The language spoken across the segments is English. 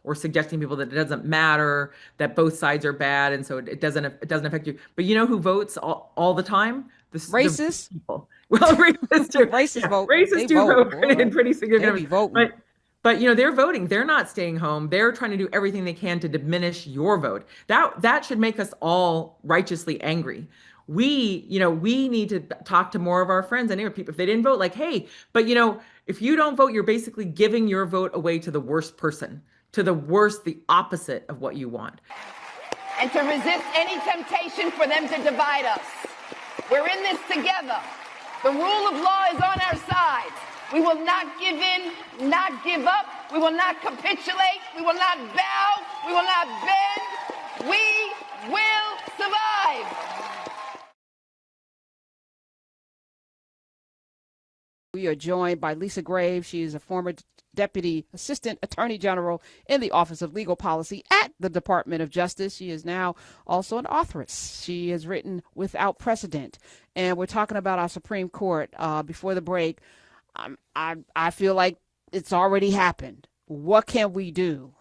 or suggesting people that it doesn't matter, that both sides are bad, and so it doesn't affect you. But you know who votes all the time? The Racist, people. Well, racists do. racist Yeah, vote. racists They do vote, vote in boy. pretty They significant be numbers. voting. But they're voting. They're not staying home. They're trying to do everything they can to diminish your vote. That should make us all righteously angry. We need to talk to more of our friends and neighbor people. If they didn't vote, like, hey, but if you don't vote, you're basically giving your vote away to the worst person, to the worst, the opposite of what you want. And to resist any temptation for them to divide us. We're in this together. The rule of law is on our side. We will not give in, not give up. We will not capitulate. We will not bow. We will not bend. We will survive. We are joined by Lisa Graves. She is a former Deputy Assistant Attorney General in the Office of Legal Policy at the Department of Justice. She is now also an authoress. She has written Without Precedent. And we're talking about our Supreme Court before the break. I feel like it's already happened. What can we do?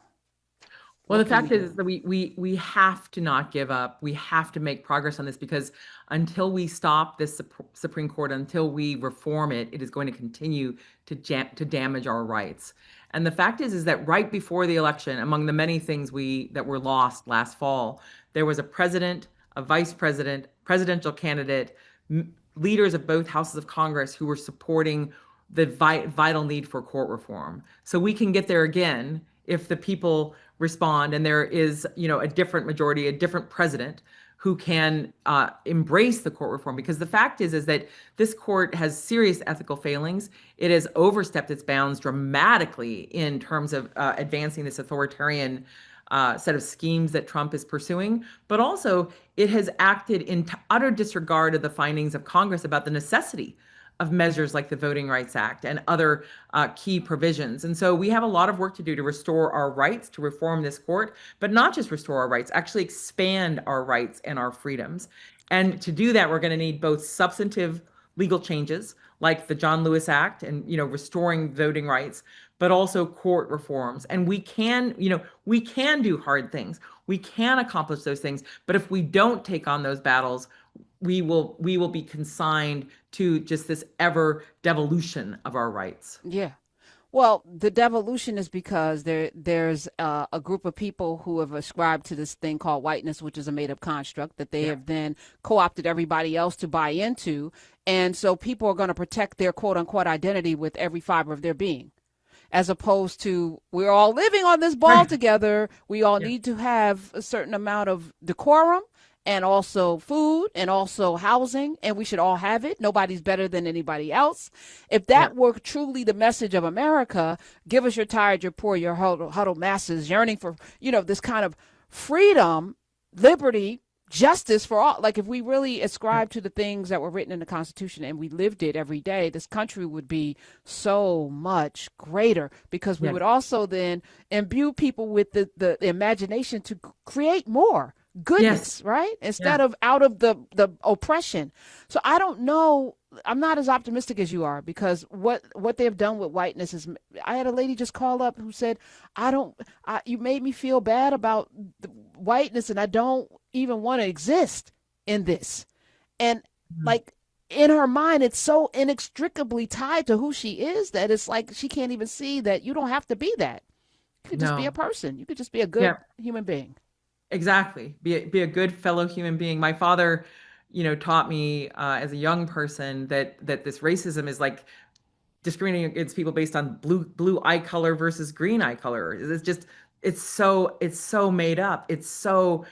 Well, What the can we fact is do? that we have to not give up. We have to make progress on this because until we stop this Supreme Court, until we reform it, it is going to continue to damage our rights. And the fact is that right before the election, among the many things that were lost last fall, there was a president, a vice president, presidential candidate, leaders of both houses of Congress who were supporting the vital need for court reform. So we can get there again if the people respond and there is, a different majority, a different president who can embrace the court reform. Because the fact is that this court has serious ethical failings. It has overstepped its bounds dramatically in terms of advancing this authoritarian set of schemes that Trump is pursuing, but also it has acted in utter disregard of the findings of Congress about the necessity of measures like the Voting Rights Act and other key provisions. And so we have a lot of work to do to restore our rights, to reform this court, but not just restore our rights, actually expand our rights and our freedoms. And to do that, we're going to need both substantive legal changes like the John Lewis Act and restoring voting rights, but also court reforms. And we can do hard things. We can accomplish those things, but if we don't take on those battles, we will be consigned to just this ever devolution of our rights. Yeah. Well, the devolution is because there's a group of people who have ascribed to this thing called whiteness, which is a made up construct that they Yeah. have then co opted everybody else to buy into. And so people are going to protect their quote unquote identity with every fiber of their being, as opposed to we're all living on this ball Right. together. We all Yeah. need to have a certain amount of decorum and also food and also housing, and we should all have it. Nobody's better than anybody else. If Yeah. that were truly the message of America, give us your tired, your poor, your huddled masses yearning for, this kind of freedom, liberty, justice for all. Like if we really Yeah. ascribe to the things that were written in the Constitution and we lived it every day, this country would be so much greater, because we Yeah. would also then imbue people with the imagination to create more Yes. goodness, right? Yeah. Instead of out of the oppression. So I don't know. I'm not as optimistic as you are, because what they've done with whiteness is. I had a lady just call up who said, "I don't. You made me feel bad about the whiteness, and I don't even want to exist in this." And Mhm. like in her mind, it's so inextricably tied to who she is that it's like she can't even see that you don't have to be that. You could just be a No. person. You could just be a good Yeah. human being. Exactly. Be a good fellow human being. My father, taught me as a young person that this racism is like discriminating against people based on blue eye color versus green eye color. It's so made up. It so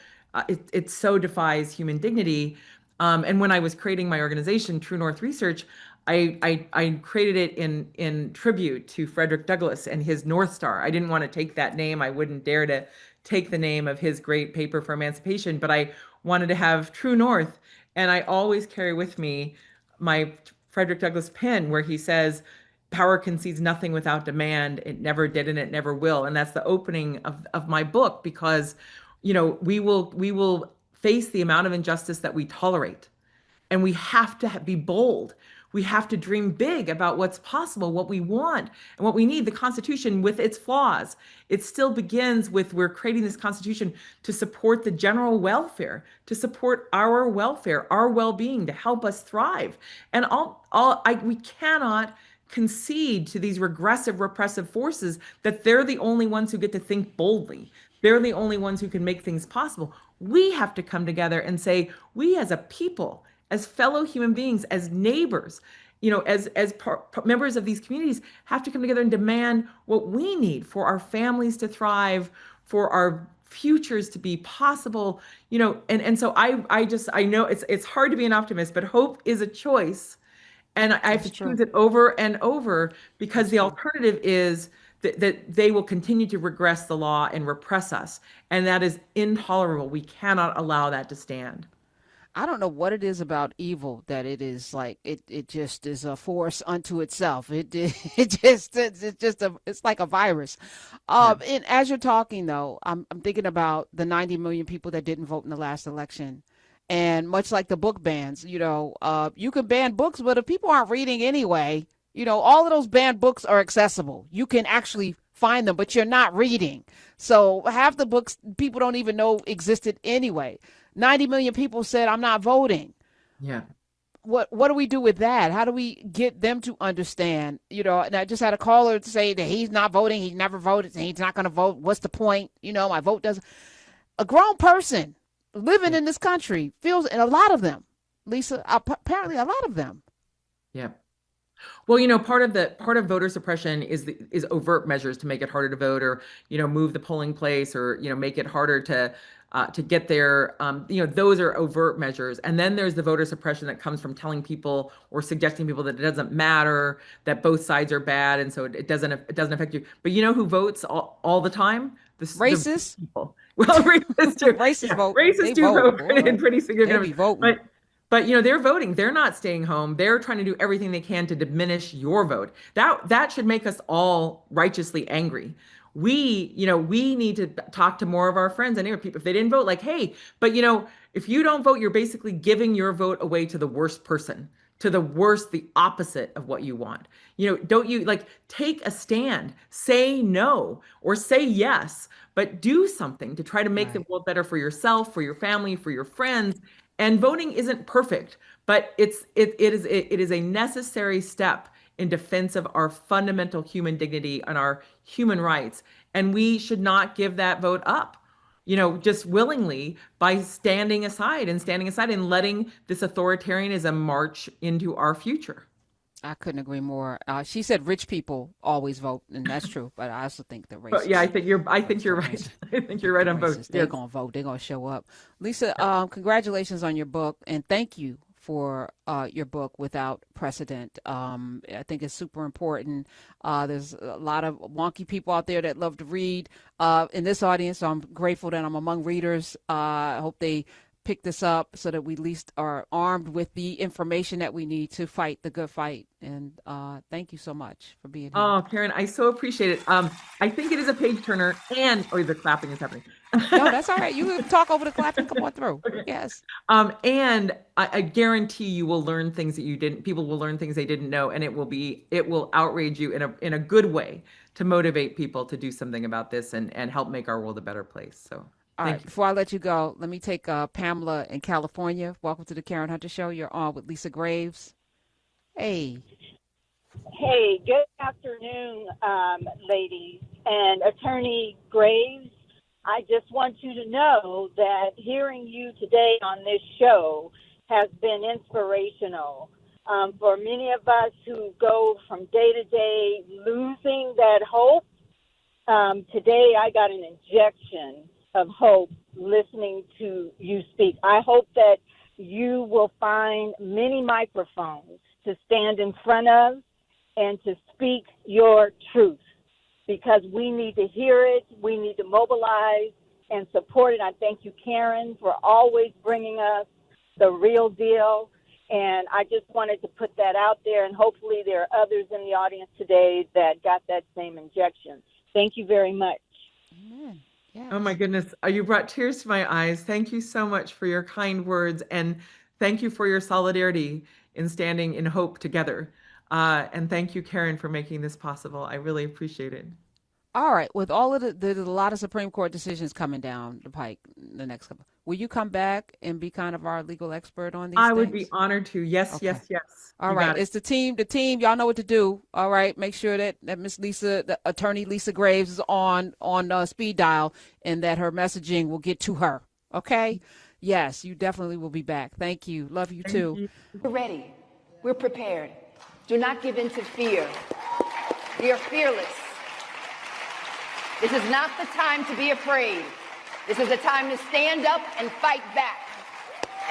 defies human dignity. And when I was creating my organization, True North Research, I created it in tribute to Frederick Douglass and his North Star. I didn't want to take that name. I wouldn't dare to take the name of his great paper for emancipation, but I wanted to have True North. And I always carry with me my Frederick Douglass pin where he says, power concedes nothing without demand. It never did and it never will. And that's the opening of my book because, we will face the amount of injustice that we tolerate. And we have to be bold. We have to dream big about what's possible, what we want, and what we need. The Constitution, with its flaws, it still begins with we're creating this Constitution to support the general welfare, to support our welfare, our well-being, to help us thrive. And we cannot concede to these regressive, repressive forces that they're the only ones who get to think boldly. They're the only ones who can make things possible. We have to come together and say, we as a people, as fellow human beings, as neighbors, as members of these communities, have to come together and demand what we need for our families to thrive, for our futures to be possible. And so I know it's hard to be an optimist, but hope is a choice. And I have to choose it over and over, because the alternative is that they will continue to regress the law and repress us. And that is intolerable. We cannot allow that to stand. I don't know what it is about evil that it is like it just is a force unto itself. It's like a virus. And as you're talking though, I'm thinking about the 90 million people that didn't vote in the last election. And much like the book bans, you can ban books, but if people aren't reading anyway, all of those banned books are accessible. You can actually find them, but you're not reading. So half the books people don't even know existed anyway. 90 million people said, I'm not voting. Yeah. What do we do with that? How do we get them to understand? And I just had a caller say that he's not voting. He never voted. And he's not going to vote. What's the point? My vote doesn't. A grown person living in this country feels, and a lot of them, Lisa, apparently a lot of them. Yeah. Well, part of voter suppression is overt measures to make it harder to vote, or move the polling place, or make it harder to get there. Those are overt measures. And then there's the voter suppression that comes from telling people or suggesting people that it doesn't matter, that both sides are bad, and so it doesn't affect you. But who votes all the time? Racists. The people. Well, racists do. Racists vote. Racists do vote in pretty significant. They be voting. But they're voting. They're not staying home. They're trying to do everything they can to diminish your vote. That should make us all righteously angry. We need to talk to more of our friends and neighbor people. If they didn't vote, like, hey, but if you don't vote, you're basically giving your vote away to the worst person, to the opposite of what you want. Don't you take a stand, say no, or say yes, but do something to try to make the world better for yourself, for your family, for your friends. And voting isn't perfect, but it is a necessary step in defense of our fundamental human dignity and our human rights. And we should not give that vote up, just willingly, by standing aside and letting this authoritarianism march into our future. I couldn't agree more. She said rich people always vote, and that's true. But I also think the racists. Yeah, I think you're right. I think you're right on both. They're gonna vote. They're gonna show up. Lisa, congratulations on your book, and thank you for your book, Without Precedent. I think it's super important. There's a lot of wonky people out there that love to read in this audience, so I'm grateful that I'm among readers. I hope they pick this up so that we at least are armed with the information that we need to fight the good fight. And thank you so much for being here. Oh, Karen, I so appreciate it. I think it is a page turner, and the clapping is happening. No, that's all right. You can talk over the clapping. Come on through. Okay. Yes. And I guarantee you will learn things that people will learn things they didn't know, and it will outrage you in a good way to motivate people to do something about this and help make our world a better place. So. All right, before I let you go, let me take Pamela in California. Welcome to the Karen Hunter Show. You're on with Lisa Graves. Hey. Hey, good afternoon, ladies. And Attorney Graves, I just want you to know that hearing you today on this show has been inspirational. For many of us who go from day to day losing that hope, today I got an injection of hope listening to you speak. I hope that you will find many microphones to stand in front of and to speak your truth, because we need to hear it, we need to mobilize and support it. I thank you, Karen, for always bringing us the real deal, and I just wanted to put that out there, and hopefully there are others in the audience today that got that same injection. Thank you very much. Amen. Yes. Oh my goodness, you brought tears to my eyes. Thank you so much for your kind words, and Thank you for your solidarity in standing in hope together. And thank you, Karen, for making this possible. I really appreciate it. All right, with all of there's a lot of Supreme Court decisions coming down the pike in the next couple. Will you come back and be kind of our legal expert on these I things? would be honored to. Yes, Okay. yes. All You right, got it. it's the team. The team, y'all know what to do. All right, make sure that Miss Lisa, the attorney Lisa Graves, is on speed dial, and that her messaging will get to her. Okay. Yes, you definitely will be back. Thank you. Love you too. Thank you. We're ready. We're prepared. Do not give in to fear. We are fearless. This is not the time to be afraid. This is a time to stand up and fight back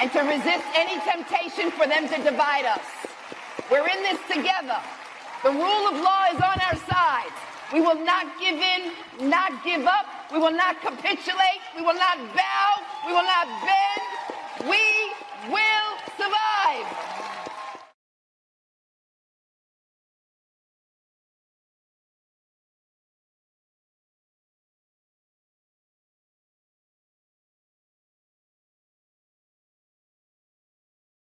and to resist any temptation for them to divide us. We're in this together. The rule of law is on our side. We will not give in, not give up. We will not capitulate. We will not bow. We will not bend. We will survive.